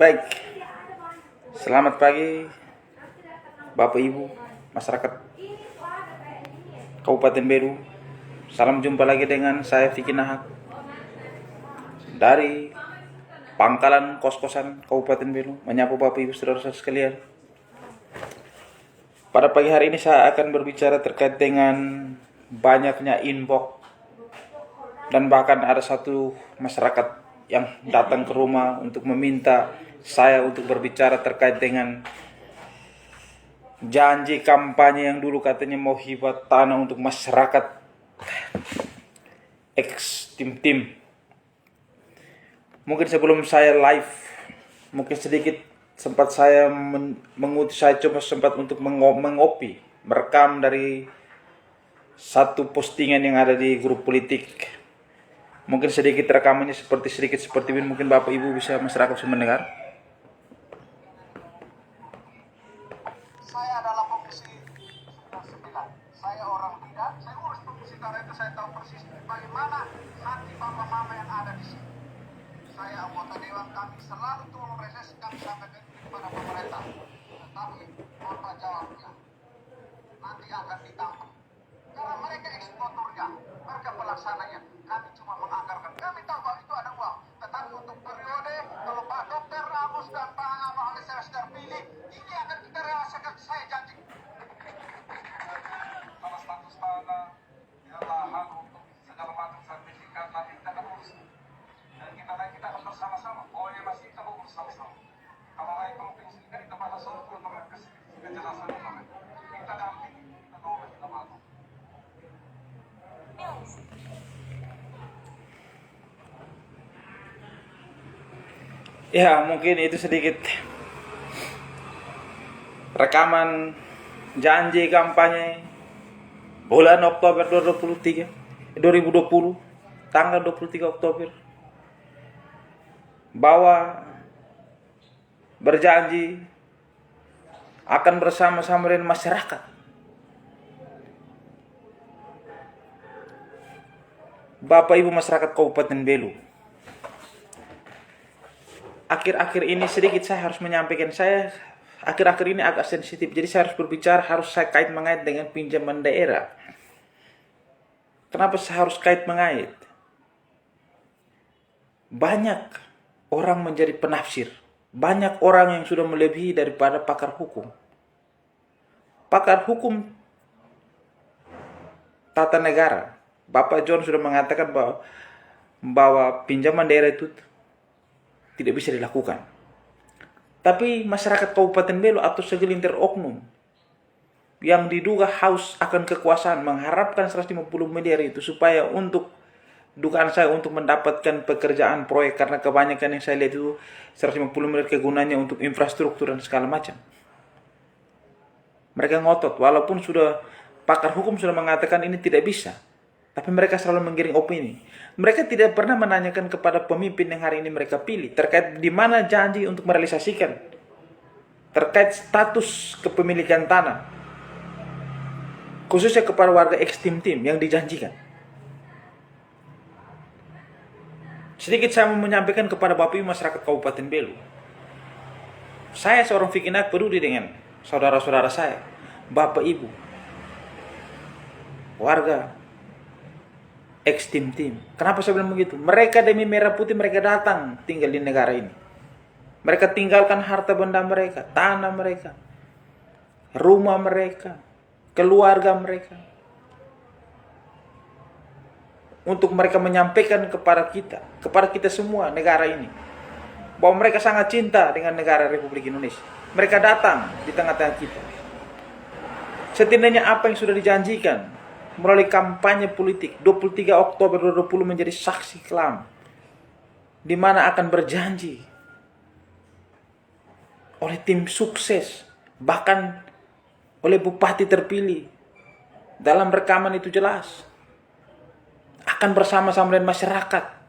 Baik, selamat pagi Bapak Ibu, masyarakat Kabupaten Beru. Salam jumpa lagi dengan saya Vicky Nahak dari Pangkalan Kos-Kosan Kabupaten Beru, menyapa Bapak Ibu saudara-saudara sekalian. Pada pagi hari ini saya akan berbicara terkait dengan banyaknya inbox dan bahkan ada satu masyarakat yang datang ke rumah untuk meminta saya untuk berbicara terkait dengan janji kampanye yang dulu katanya mau hibah tanah untuk masyarakat ex tim-tim. Mungkin sebelum saya live, mungkin sedikit sempat saya saya coba sempat untuk mengopi, merekam dari satu postingan yang ada di grup politik. Mungkin sedikit rekamannya sedikit seperti ini, mungkin Bapak Ibu bisa masyarakat bisa mendengar. Saya adalah komisi 9. Saya orang tidak, saya urus komisi karena itu saya tahu persis bagaimana hati mama-mama yang ada di sini. Saya anggota dewan, kami selalu turun reses, kami sampaikan kepada pemerintah. Tetapi apa jawabnya? Nanti akan ditangkap. Karena mereka eksekutornya, mereka pelaksananya. Kami cuma menganggarkan. Kami tahu bahwa itu ada uang. Tetapi untuk periode, kalau Pak Dr. Agus dan Pak Ama oleh saya sudah pilih, ini akan kita realisasikan, saya janji. Kalau status tanah, ialah hak untuk segala macam sertifikat, nanti kita akan urus. Dan kita akan bersama-sama. Oh ya masih kita urus sama-sama. Kalau naik provinsi ini kita pada suatu kejelasan ini. Kita dampingi, kita tahu kita mampu. Ya, mungkin itu sedikit rekaman janji kampanye bulan Oktober 2020, tanggal 23 Oktober, bahwa berjanji akan bersama-sama dengan masyarakat Bapak Ibu masyarakat Kabupaten Belu. Akhir-akhir ini sedikit saya harus menyampaikan, akhir-akhir ini agak sensitif, jadi saya harus berbicara, harus saya mengait dengan pinjaman daerah. Kenapa saya harus mengait? Banyak orang menjadi penafsir, banyak orang yang sudah melebihi daripada pakar hukum. Pakar hukum tata negara, Bapak John sudah mengatakan bahwa pinjaman daerah itu tidak bisa dilakukan. Tapi masyarakat Kabupaten Belu atau segelintir oknum yang diduga haus akan kekuasaan mengharapkan 150 miliar itu supaya untuk dugaan saya untuk mendapatkan pekerjaan proyek, karena kebanyakan yang saya lihat itu 150 miliar kegunaannya untuk infrastruktur dan segala macam. Mereka ngotot walaupun sudah pakar hukum sudah mengatakan ini tidak bisa. Tapi mereka selalu menggiring opini. Mereka tidak pernah menanyakan kepada pemimpin yang hari ini mereka pilih terkait di mana janji untuk merealisasikan terkait status kepemilikan tanah, khususnya kepada warga ex tim-tim yang dijanjikan. Sedikit saya mau menyampaikan kepada Bapak Ibu masyarakat Kabupaten Belu. Saya seorang Vicky Nahak peduli dengan saudara-saudara saya, Bapak Ibu, warga ex tim-tim. Kenapa saya bilang begitu? Mereka demi merah putih mereka datang tinggal di negara ini. Mereka tinggalkan harta benda mereka, tanah mereka, rumah mereka, keluarga mereka, untuk mereka menyampaikan kepada kita semua negara ini, bahwa mereka sangat cinta dengan negara Republik Indonesia. Mereka datang di tengah-tengah kita. Setidaknya apa yang sudah dijanjikan melalui kampanye politik 23 Oktober 2020 menjadi saksi kelam, di mana akan berjanji oleh tim sukses, bahkan oleh bupati terpilih. Dalam rekaman itu jelas akan bersama-sama dengan masyarakat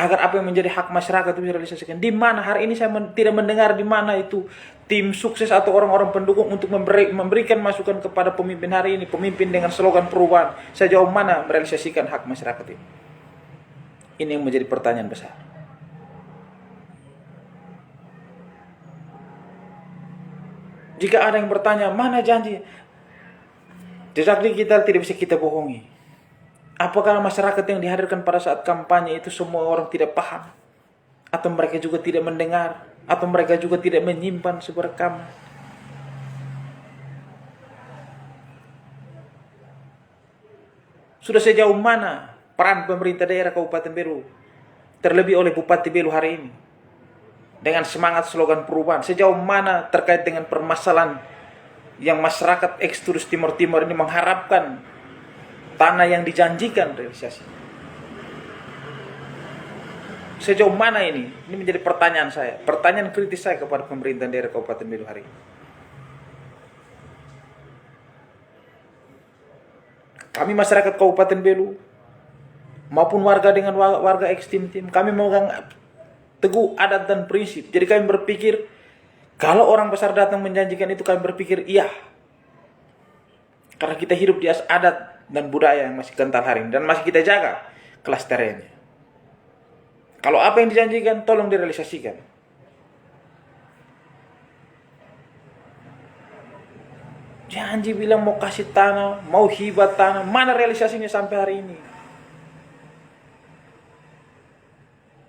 agar apa yang menjadi hak masyarakat itu direalisasikan. Di mana hari ini saya tidak mendengar di mana itu tim sukses atau orang-orang pendukung untuk memberikan masukan kepada pemimpin hari ini, pemimpin dengan slogan perubahan. Sejauh mana merealisasikan hak masyarakat ini? Ini yang menjadi pertanyaan besar. Jika ada yang bertanya, mana janji? Jejak digital tidak bisa kita bohongi. Apakah masyarakat yang dihadirkan pada saat kampanye itu semua orang tidak paham? Atau mereka juga tidak mendengar? Atau mereka juga tidak menyimpan sebuah rekaman? Sudah sejauh mana peran pemerintah daerah Kabupaten Belu, terlebih oleh Bupati Belu hari ini, dengan semangat slogan perubahan? Sejauh mana terkait dengan permasalahan yang masyarakat Eksodus Timur Timur ini mengharapkan tanah yang dijanjikan realisasi? Sejauh mana ini? Ini menjadi pertanyaan saya, pertanyaan kritis saya kepada pemerintah daerah Kabupaten Belu hari ini. Kami masyarakat Kabupaten Belu maupun warga dengan warga Ekstim Tim, kami memegang teguh adat dan prinsip. Jadi kami berpikir, kalau orang besar datang menjanjikan itu, kami berpikir iya. Karena kita hidup di adat dan budaya yang masih kental hari ini, dan masih kita jaga kelestariannya. Kalau apa yang dijanjikan, tolong direalisasikan. Janji bilang mau kasih tanah, mau hibah tanah, mana realisasinya sampai hari ini?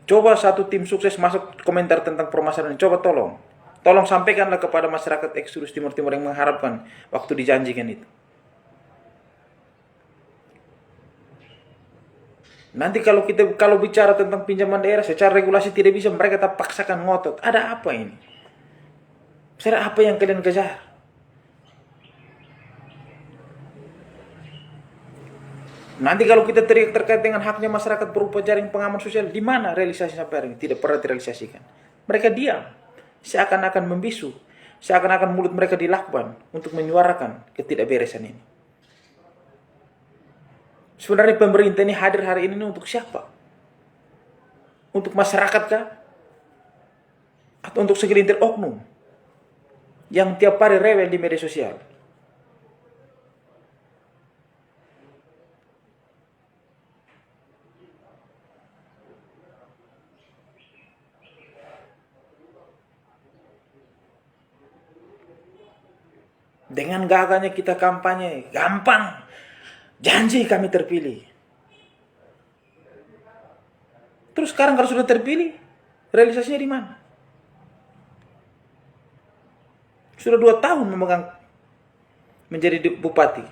Coba satu tim sukses masuk komentar tentang permasalahan ini. Coba tolong sampaikanlah kepada masyarakat Eksodus Timur Timur yang mengharapkan waktu dijanjikan itu. Nanti kalau bicara tentang pinjaman daerah secara regulasi tidak bisa, mereka tak paksakan ngotot. Ada apa ini? Sebenarnya apa yang kalian kejar? Nanti kalau kita teriak terkait dengan haknya masyarakat berupa jaring pengaman sosial, di mana realisasi sampai hari ini? Tidak pernah direalisasikan. Mereka diam, seakan-akan membisu, seakan-akan mulut mereka dilakban untuk menyuarakan ketidakberesan ini. Sebenarnya pemerintah ini hadir hari ini untuk siapa? Untuk masyarakat kah? Atau untuk segelintir oknum yang tiap hari rewel di media sosial? Dengan gagahnya kita kampanye, gampang. Janji kami terpilih. Terus sekarang kalau sudah terpilih, realisasinya di mana? Sudah 2 tahun memegang menjadi bupati,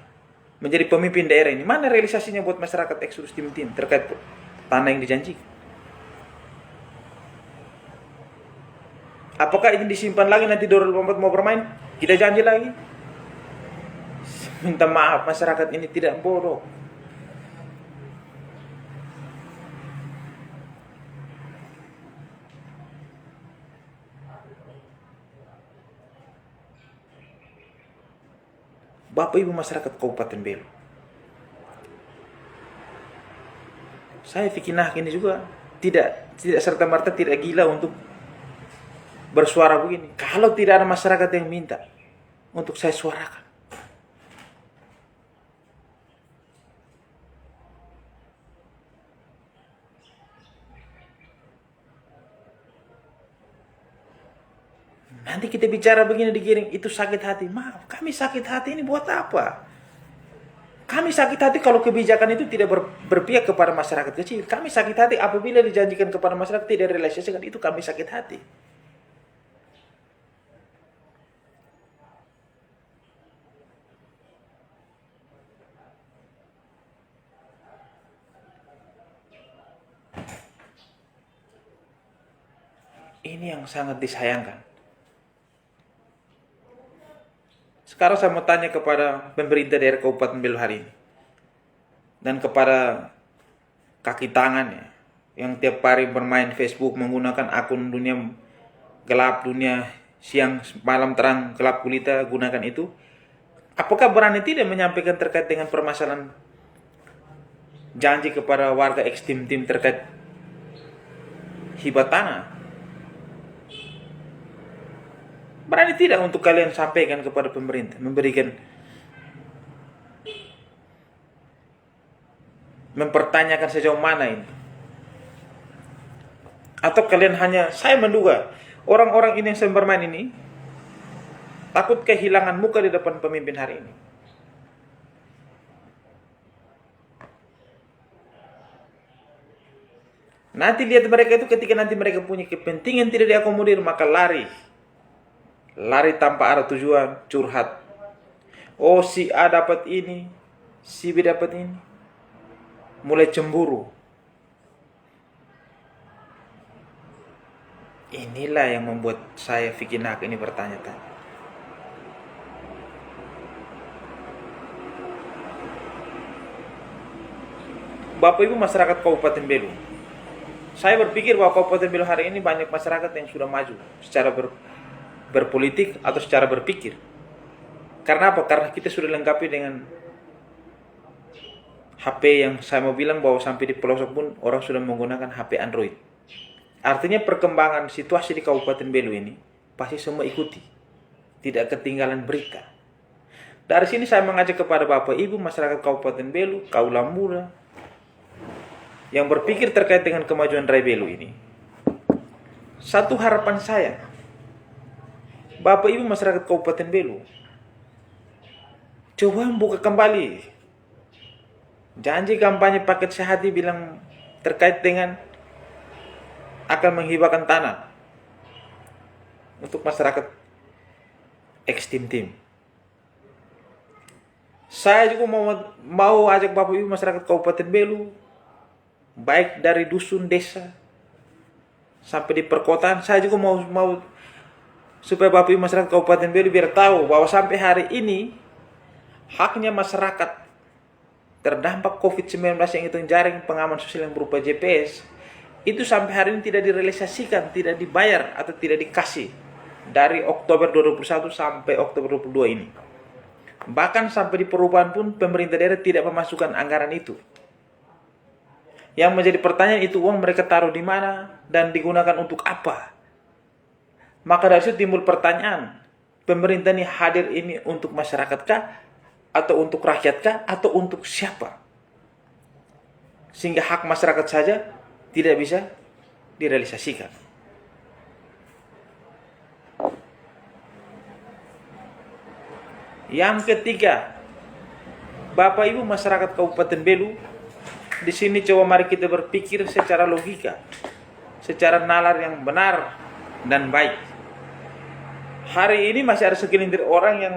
menjadi pemimpin daerah ini. Mana realisasinya buat masyarakat Eksodus Timur Timur terkait tanah yang dijanjikan? Apakah ini disimpan lagi nanti 2024 mau bermain? Kita janji lagi? Minta maaf, masyarakat ini tidak bodoh. Bapak Ibu masyarakat Kabupaten Belu, saya pikir ini juga tidak serta-merta tidak gila untuk bersuara begini. Kalau tidak ada masyarakat yang minta untuk saya suarakan, nanti kita bicara begini digiring, itu sakit hati. Maaf, kami sakit hati ini buat apa? Kami sakit hati kalau kebijakan itu tidak berpihak kepada masyarakat kecil. Kami sakit hati apabila dijanjikan kepada masyarakat tidak realisasikan, itu kami sakit hati. Ini yang sangat disayangkan. Sekarang saya mau tanya kepada pemerintah daerah Kabupaten Belu hari ini, dan kepada kaki tangan ya, yang tiap hari bermain Facebook menggunakan akun dunia gelap, dunia siang malam terang, gelap gulita, gunakan itu. Apakah berani tidak menyampaikan terkait dengan permasalahan janji kepada warga Ekstim Tim terkait hibah tanah? Berani tidak untuk kalian sampaikan kepada pemerintah, mempertanyakan sejauh mana ini? Atau kalian hanya, saya menduga orang-orang ini yang sedang bermain ini Takut kehilangan muka di depan pemimpin hari ini. Nanti lihat mereka itu ketika nanti mereka punya kepentingan tidak diakomodir, maka lari. Lari tanpa arah tujuan, curhat. Oh, si A dapat ini, si B dapat ini. Mulai cemburu. Inilah yang membuat saya Fikinak ini bertanya-tanya. Bapak Ibu masyarakat Kabupaten Belu, saya berpikir bahwa Kabupaten Belu hari ini banyak masyarakat yang sudah maju secara berpolitik atau secara berpikir. Karena apa? Karena kita sudah lengkapi dengan HP yang saya mau bilang bahwa sampai di pelosok pun orang sudah menggunakan HP Android. Artinya perkembangan situasi di Kabupaten Belu ini pasti semua ikuti. Tidak ketinggalan berita. Dari sini saya mengajak kepada Bapak Ibu masyarakat Kabupaten Belu, kaula muda yang berpikir terkait dengan kemajuan Rai Belu ini. Satu harapan saya, Bapak Ibu masyarakat Kabupaten Belu, coba buka kembali janji kampanye paket sehati bilang terkait dengan akan menghibahkan tanah untuk masyarakat ex-tim-tim. Saya juga mau ajak Bapak Ibu masyarakat Kabupaten Belu, baik dari dusun, desa, sampai di perkotaan. Saya juga mau supaya Bapak Ibu masyarakat Kabupaten Belu biar tahu bahwa sampai hari ini haknya masyarakat terdampak COVID-19 yang itu jaring pengaman sosial yang berupa JPS itu sampai hari ini tidak direalisasikan, tidak dibayar atau tidak dikasih dari Oktober 2021 sampai Oktober 2022 ini. Bahkan sampai di perubahan pun pemerintah daerah tidak memasukkan anggaran itu. Yang menjadi pertanyaan, itu uang mereka taruh di mana dan digunakan untuk apa? Maka dari situ timbul pertanyaan, pemerintah ini hadir ini untuk masyarakat kah? Atau untuk rakyat kah? Atau untuk siapa? Sehingga hak masyarakat saja tidak bisa direalisasikan. Yang ketiga, Bapak Ibu masyarakat Kabupaten Belu, di sini coba mari kita berpikir secara logika, secara nalar yang benar dan baik. Hari ini masih ada segelintir orang yang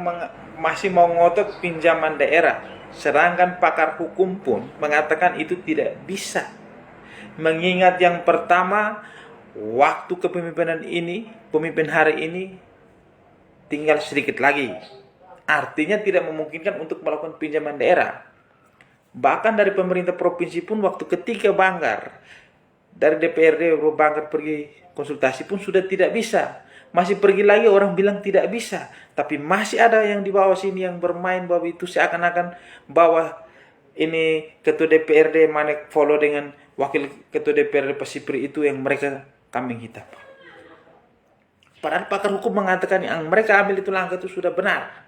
masih mau ngotot pinjaman daerah, sedangkan pakar hukum pun mengatakan itu tidak bisa. Mengingat yang pertama, waktu kepemimpinan ini, pemimpin hari ini tinggal sedikit lagi. Artinya tidak memungkinkan untuk melakukan pinjaman daerah. Bahkan dari pemerintah provinsi pun waktu ketika Banggar dari DPRD Banggar pergi konsultasi pun sudah tidak bisa. Masih pergi lagi orang bilang tidak bisa. Tapi masih ada yang di bawah sini yang bermain bahwa itu seakan-akan bahwa ini ketua DPRD Manek follow dengan wakil ketua DPRD Pasipri itu yang mereka kambing hitam. Padahal pakar hukum mengatakan yang mereka ambil itu langkah itu sudah benar.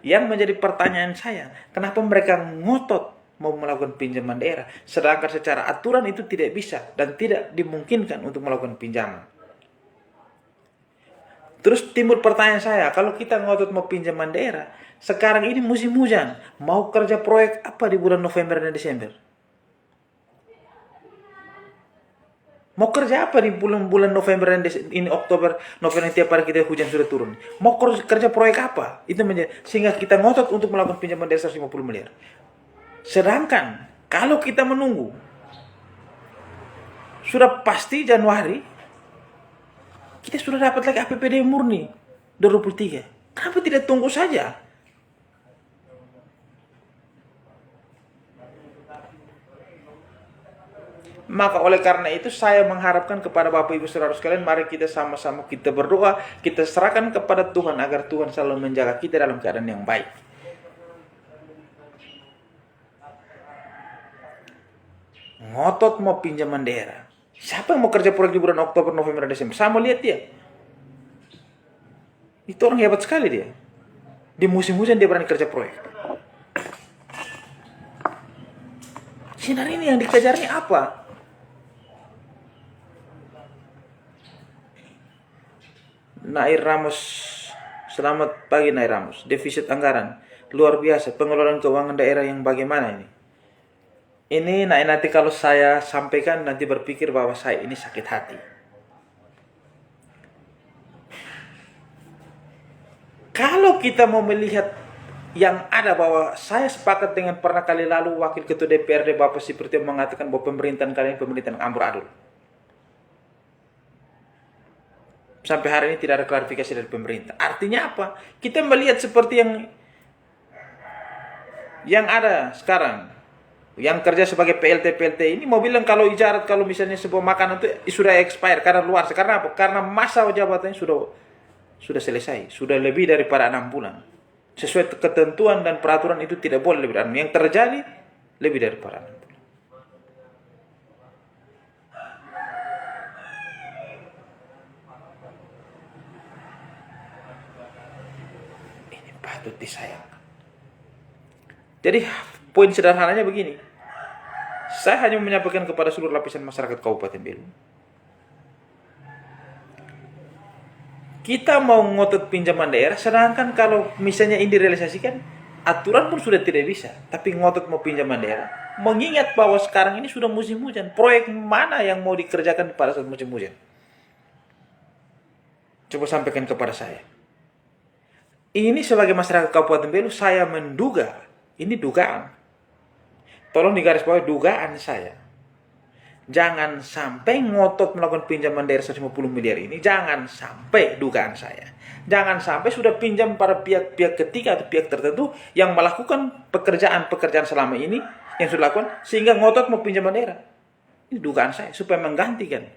Yang menjadi pertanyaan saya, kenapa mereka ngotot mau melakukan pinjaman daerah, sedangkan secara aturan itu tidak bisa dan tidak dimungkinkan untuk melakukan pinjaman. Terus timbul pertanyaan saya, kalau kita ngotot mau pinjaman daerah, sekarang ini musim hujan, mau kerja proyek apa di bulan November dan Desember? Mau kerja apa di bulan November dan ini Oktober, November tiap hari kita hujan sudah turun. Mau kerja proyek apa? Itu sehingga kita ngotot untuk melakukan pinjaman daerah 150 miliar. Sedangkan kalau kita menunggu sudah pasti Januari kita sudah dapat lagi APBD murni 2023. Kenapa tidak tunggu saja? Maka oleh karena itu saya mengharapkan kepada Bapak Ibu Saudara sekalian, mari kita sama-sama kita berdoa, kita serahkan kepada Tuhan agar Tuhan selalu menjaga kita dalam keadaan yang baik. Ngotot mau pinjaman daerah. Siapa yang mau kerja proyek di bulan Oktober, November, Desember? Saya mau lihat dia. Itu orang hebat sekali dia. Di musim hujan dia berani kerja proyek. Sinar ini yang dikejarnya apa? Nair Ramos Selamat pagi Nairamus. Defisit anggaran luar biasa. Pengelolaan keuangan daerah yang bagaimana ini? Ini nanti kalau saya sampaikan nanti berpikir bahwa saya ini sakit hati. Kalau kita mau melihat yang ada, bahwa saya sepakat dengan pernah kali lalu Wakil Ketua DPRD Bapak Supriyatno mengatakan bahwa pemerintahan kalian pemerintahan amburadul. Sampai hari ini tidak ada klarifikasi dari pemerintah. Artinya apa? Kita melihat seperti yang ada sekarang. Yang kerja sebagai PLT ini mau bilang kalau ijarat, kalau misalnya sebuah makanan itu sudah expire karena luar. Karena apa? Karena masa jabatannya sudah selesai. Sudah lebih daripada 6 bulan. Sesuai ketentuan dan peraturan itu tidak boleh lebih dari 6 bulan. Yang terjadi lebih daripada 6 bulan. Ini patut disayangkan. Jadi poin sederhananya begini. Saya hanya menyampaikan kepada seluruh lapisan masyarakat Kabupaten Belu. Kita mau ngotot pinjaman daerah, sedangkan kalau misalnya ini direalisasikan, aturan pun sudah tidak bisa. Tapi ngotot mau pinjaman daerah, mengingat bahwa sekarang ini sudah musim hujan. Proyek mana yang mau dikerjakan pada saat musim hujan? Coba sampaikan kepada saya. Ini sebagai masyarakat Kabupaten Belu, saya menduga, ini dugaan. Tolong digarisbawahi dugaan saya. Jangan sampai ngotot melakukan pinjaman daerah 150 miliar ini. Jangan sampai dugaan saya. Jangan sampai sudah pinjam pada pihak ketiga atau pihak tertentu yang melakukan pekerjaan selama ini yang sudah dilakukan sehingga ngotot mau pinjaman daerah. Ini dugaan saya supaya menggantikan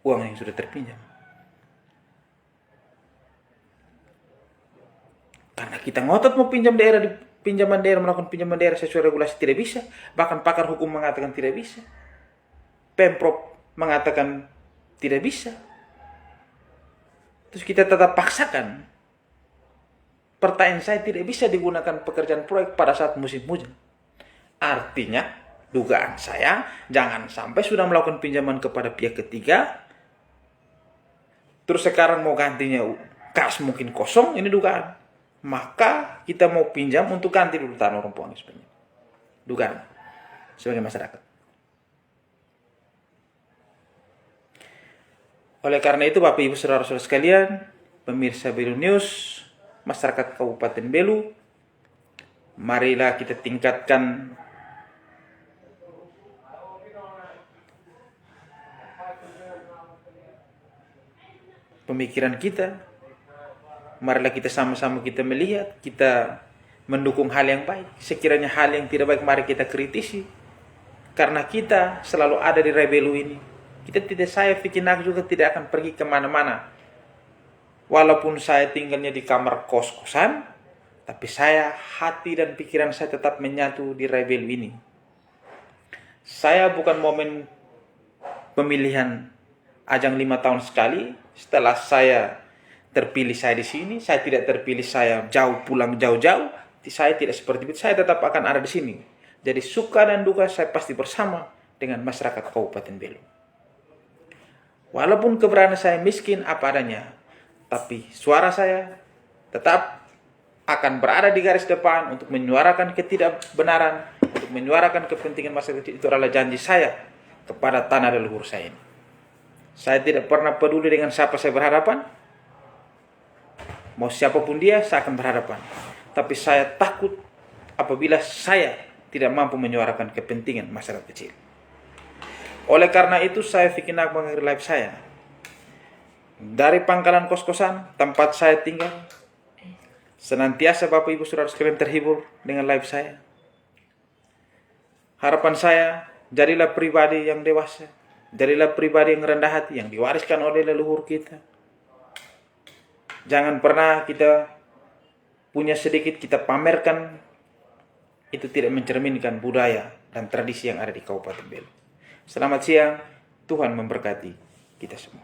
uang yang sudah terpinjam. Karena kita ngotot mau pinjaman daerah melakukan pinjaman daerah sesuai regulasi tidak bisa. Bahkan pakar hukum mengatakan tidak bisa. Pemprov mengatakan tidak bisa. Terus kita tetap paksakan. Pertanyaan saya, tidak bisa digunakan pekerjaan proyek pada saat musim hujan. Artinya, dugaan saya, jangan sampai sudah melakukan pinjaman kepada pihak ketiga, terus sekarang mau gantinya kas mungkin kosong, ini dugaan. Maka kita mau pinjam untuk ganti dulu tanah orang Puang sebenarnya. Dugaan sebagai masyarakat. Oleh karena itu Bapak Ibu Saudara-saudara sekalian, pemirsa Belu News, masyarakat Kabupaten Belu, marilah kita tingkatkan pemikiran kita. Marilah kita sama-sama kita melihat, kita mendukung hal yang baik. Sekiranya hal yang tidak baik, mari kita kritisi. Karena kita selalu ada di Rebelu ini. Saya Fikinak juga tidak akan pergi kemana-mana. Walaupun saya tinggalnya di kamar kos-kosan, tapi hati dan pikiran saya tetap menyatu di Rebelu ini. Saya bukan momen pemilihan ajang 5 tahun sekali. Setelah saya terpilih saya di sini, saya tidak terpilih saya pulang jauh-jauh, saya tidak seperti itu, saya tetap akan ada di sini. Jadi suka dan duka saya pasti bersama dengan masyarakat Kabupaten Belu. Walaupun keberadaan saya miskin apa adanya, tapi suara saya tetap akan berada di garis depan untuk menyuarakan ketidakbenaran, untuk menyuarakan kepentingan masyarakat. Itu adalah janji saya kepada tanah leluhur saya ini. Saya tidak pernah peduli dengan siapa saya berhadapan. Mau siapapun dia, saya akan berhadapan. Tapi saya takut apabila saya tidak mampu menyuarakan kepentingan masyarakat kecil. Oleh karena itu, saya Fikinak mengakhiri live saya. Dari pangkalan kos-kosan, tempat saya tinggal, senantiasa Bapak Ibu Saudara sekalian terhibur dengan live saya. Harapan saya, jadilah pribadi yang dewasa. Jadilah pribadi yang rendah hati, yang diwariskan oleh leluhur kita. Jangan pernah kita punya sedikit kita pamerkan. Itu tidak mencerminkan budaya dan tradisi yang ada di Kabupaten Belu. Selamat siang, Tuhan memberkati kita semua.